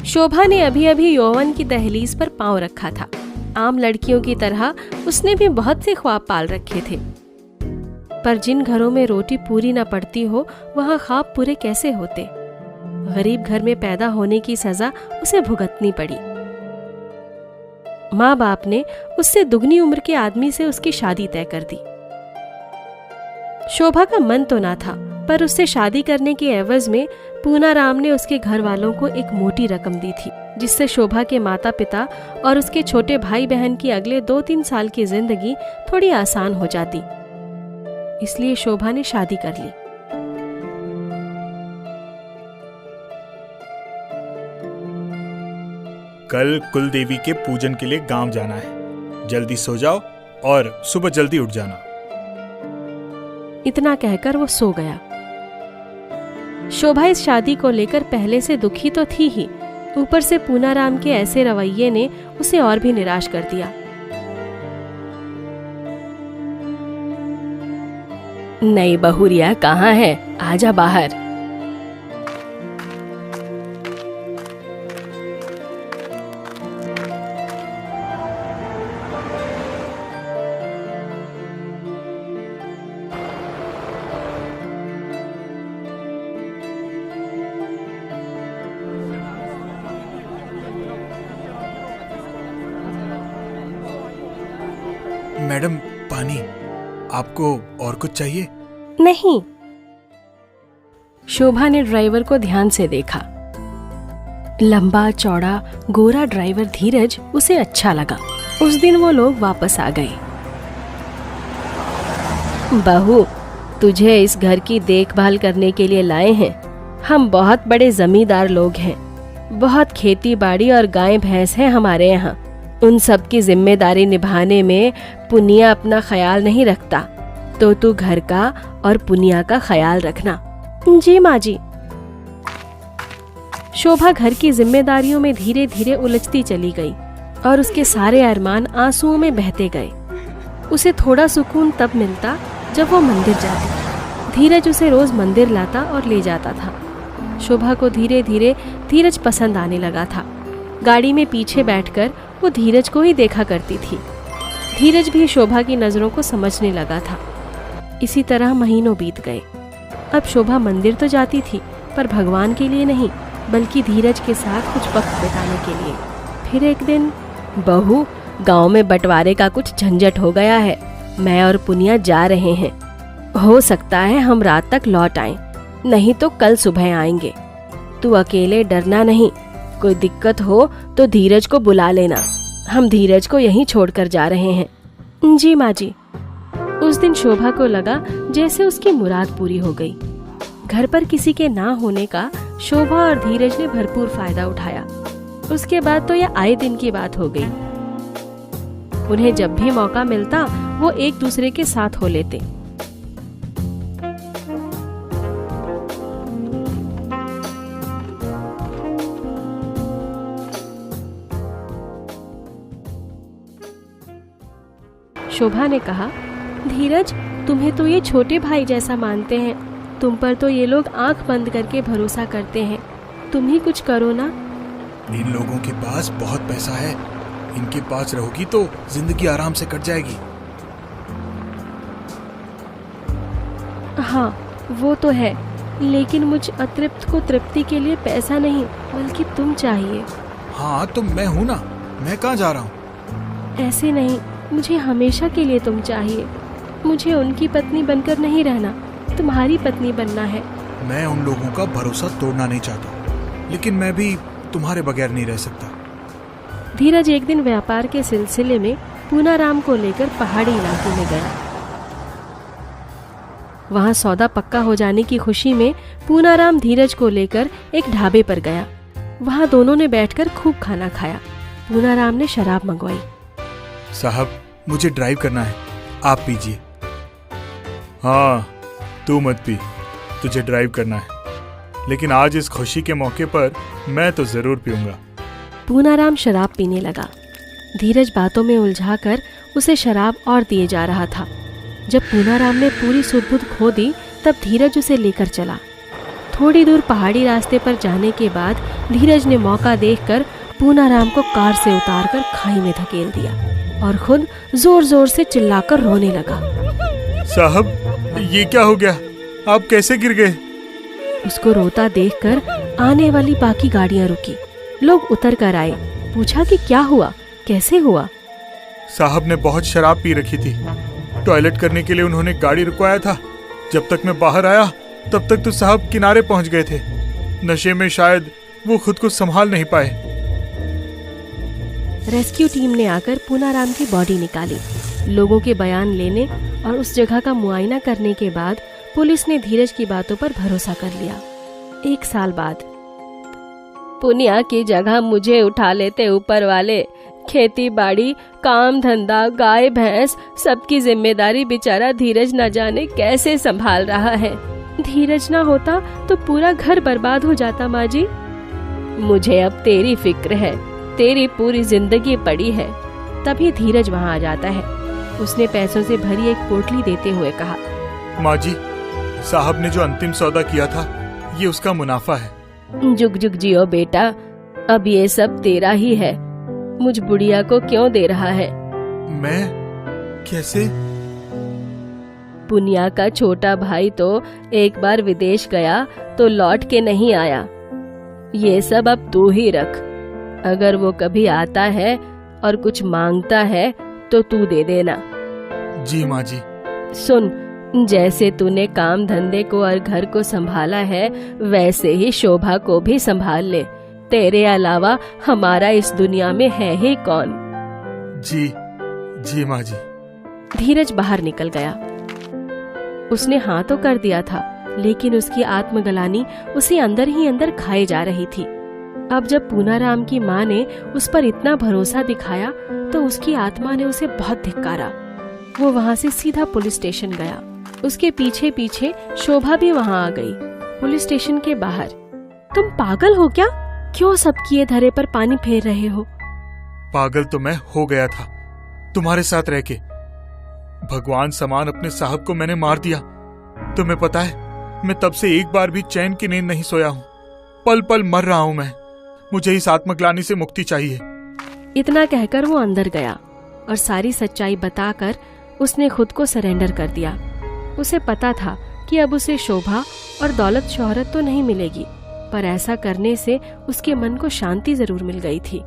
शोभा ने अभी अभी यौवन की दहलीज पर पांव रखा था। आम लड़कियों की तरह उसने भी बहुत से ख्वाब पाल रखे थे, पर जिन घरों में रोटी पूरी न पड़ती हो वहां ख्वाब पूरे कैसे होते। गरीब घर में पैदा होने की सजा उसे भुगतनी पड़ी। माँ बाप ने उससे दुगनी उम्र के आदमी से उसकी शादी तय कर दी। शोभा का मन तो ना था, पर उससे शादी करने के एवज में पूनाराम ने उसके घर वालों को एक मोटी रकम दी थी, जिससे शोभा के माता पिता और उसके छोटे भाई बहन की अगले 2-3 साल की जिंदगी थोड़ी आसान हो जाती। इसलिए शोभा ने शादी कर ली। कल कुल देवी के पूजन के लिए गांव जाना है। जल्दी सो जाओ और सुबह जल्दी उठ जाना। इतना कहकर वो सो गया। शोभा इस शादी को लेकर पहले से दुखी तो थी ही, ऊपर से पूनाराम के ऐसे रवैये ने उसे और भी निराश कर दिया। नई बहुरिया कहाँ है? आजा बाहर। मैडम, पानी। आपको और कुछ चाहिए? नहीं। शोभा ने ड्राइवर को ध्यान से देखा। लंबा चौड़ा गोरा ड्राइवर धीरज उसे अच्छा लगा। उस दिन वो लोग वापस आ गए। बहू, तुझे इस घर की देखभाल करने के लिए लाए हैं। हम बहुत बड़े जमींदार लोग हैं। बहुत खेती बाड़ी और गाय भैंस है हमारे यहाँ। उन सब की जिम्मेदारी निभाने में पुनिया अपना ख्याल नहीं रखता, तो तू घर का और पुनिया का ख्याल रखना। जी माँ जी। शोभा घर की जिम्मेदारियों में धीरे धीरे उलझती चली गई और उसके सारे अरमान आंसुओं में बहते गए। उसे थोड़ा सुकून तब मिलता जब वो मंदिर जाती। धीरज उसे रोज मंदिर लाता और ले जाता था। शोभा को धीरे धीरे धीरज पसंद आने लगा था। गाड़ी में पीछे बैठकर वो धीरज को ही देखा करती थी। धीरज भी शोभा की नजरों को समझने लगा था। इसी तरह महीनों बीत गए। अब शोभा मंदिर तो जाती थी, पर भगवान के लिए नहीं, बल्कि धीरज के साथ कुछ वक्त बिताने के लिए। फिर एक दिन, बहू, गांव में बंटवारे का कुछ झंझट हो गया है। मैं और पुनिया जा रहे हैं। हो सकता है हम रात तक लौट आएं, नहीं तो कल सुबह आएंगे। तू अकेले डरना नहीं। कोई दिक्कत हो तो धीरज को बुला लेना। हम धीरज को यहीं छोड़कर जा रहे हैं। जी माँ जी। उस दिन शोभा को लगा जैसे उसकी मुराद पूरी हो गई। घर पर किसी के ना होने का शोभा और धीरज ने भरपूर फायदा उठाया। उसके बाद तो यह आए दिन की बात हो गई। उन्हें जब भी मौका मिलता वो एक दूसरे के साथ हो लेते। शोभा ने कहा, धीरज, तुम्हें तो ये छोटे भाई जैसा मानते हैं। तुम पर तो ये लोग आंख बंद करके भरोसा करते हैं। तुम ही कुछ करो ना। इन लोगों के पास बहुत पैसा है। इनके पास रहोगी तो जिंदगी आराम से कट जाएगी। हाँ, वो तो है, लेकिन मुझ अतृप्त को तृप्ति के लिए पैसा नहीं, बल्कि तुम चाहिए। हाँ, तो मैं हूँ ना। मैं कहाँ जा रहा हूँ? ऐसे नहीं, मुझे हमेशा के लिए तुम चाहिए। मुझे उनकी पत्नी बनकर नहीं रहना, तुम्हारी पत्नी बनना है। मैं उन लोगों का भरोसा तोड़ना नहीं चाहता, लेकिन मैं भी तुम्हारे बगैर नहीं रह सकता। धीरज एक दिन व्यापार के सिलसिले में पूनाराम को लेकर पहाड़ी इलाके में गया। वहां सौदा पक्का हो जाने की खुशी में पूनाराम धीरज को लेकर एक ढाबे पर गया। वहां दोनों ने बैठकर खूब खाना खाया। पूनाराम ने शराब मंगवाई। साहब, मुझे ड्राइव करना है, आप पीजिए। हाँ, तू मत पी, तुझे ड्राइव करना है। लेकिन आज इस खुशी के मौके पर मैं तो जरूर पीऊंगा। पूनाराम शराब पीने लगा। धीरज बातों में उलझाकर उसे शराब और दिए जा रहा था। जब पूनाराम ने पूरी सुध-बुध खो दी, तब धीरज उसे लेकर चला। थोड़ी दूर पहाड़ी रास्ते पर जाने के बाद धीरज ने मौका देखकर पूनाराम को कार से उतारकर खाई में धकेल दिया और खुद जोर जोर से चिल्लाकर रोने लगा। साहब, ये क्या हो गया? आप कैसे गिर गए? उसको रोता देखकर आने वाली बाकी गाड़ियां रुकी। लोग उतर कर आए। पूछा कि क्या हुआ, कैसे हुआ? साहब ने बहुत शराब पी रखी थी। टॉयलेट करने के लिए उन्होंने गाड़ी रुकवाया था। जब तक मैं बाहर आया तब तक तो साहब किनारे पहुंच गए थे। नशे में शायद वो खुद को संभाल नहीं पाए। रेस्क्यू टीम ने आकर पूनाराम की बॉडी निकाली। लोगों के बयान लेने और उस जगह का मुआयना करने के बाद पुलिस ने धीरज की बातों पर भरोसा कर लिया। 1 साल बाद पुनिया की जगह मुझे उठा लेते ऊपर वाले। खेती बाड़ी, काम धंधा, गाय भैंस, सबकी जिम्मेदारी बेचारा धीरज न जाने कैसे संभाल रहा है। धीरज ना होता तो पूरा घर बर्बाद हो जाता माँ जी। मुझे अब तेरी फिक्र है, तेरी पूरी जिंदगी पड़ी है। तभी धीरज वहाँ आ जाता है। उसने पैसों से भरी एक पोटली देते हुए कहा, माँ जी, साहब ने जो अंतिम सौदा किया था ये उसका मुनाफा है। जुग जुग जियो बेटा, अब ये सब तेरा ही है। मुझ बुढ़िया को क्यों दे रहा है? मैं कैसे? पुनिया का छोटा भाई तो एक बार विदेश गया तो लौट के नहीं आया। ये सब अब तू ही रख। अगर वो कभी आता है और कुछ मांगता है तो तू दे देना। जी माँ जी। सुन, जैसे तूने काम धंधे को और घर को संभाला है वैसे ही शोभा को भी संभाल ले। तेरे अलावा हमारा इस दुनिया में है ही कौन? जी जी माँ जी। धीरज बाहर निकल गया। उसने हाँ तो कर दिया था, लेकिन उसकी आत्मग्लानि उसे अंदर ही अंदर खाए जा रही थी। अब जब पूनाराम की माँ ने उस पर इतना भरोसा दिखाया तो उसकी आत्मा ने उसे बहुत धिक्कारा। वो वहाँ से सीधा पुलिस स्टेशन गया। उसके पीछे पीछे शोभा भी वहाँ आ गई। पुलिस स्टेशन के बाहर, तुम पागल हो क्या? क्यों सबकी धरे पर पानी फेर रहे हो? पागल तो मैं हो गया था तुम्हारे साथ रह के। भगवान समान अपने साहब को मैंने मार दिया। तुम्हें पता है, मैं तब से एक बार भी चैन की नींद नहीं सोया हूँ। पल पल मर रहा हूँ मैं। मुझे इस आत्मग्लानि से मुक्ति चाहिए। इतना कहकर वो अंदर गया और सारी सच्चाई बताकर उसने खुद को सरेंडर कर दिया। उसे पता था कि अब उसे शोभा और दौलत शोहरत तो नहीं मिलेगी, पर ऐसा करने से उसके मन को शांति जरूर मिल गई थी।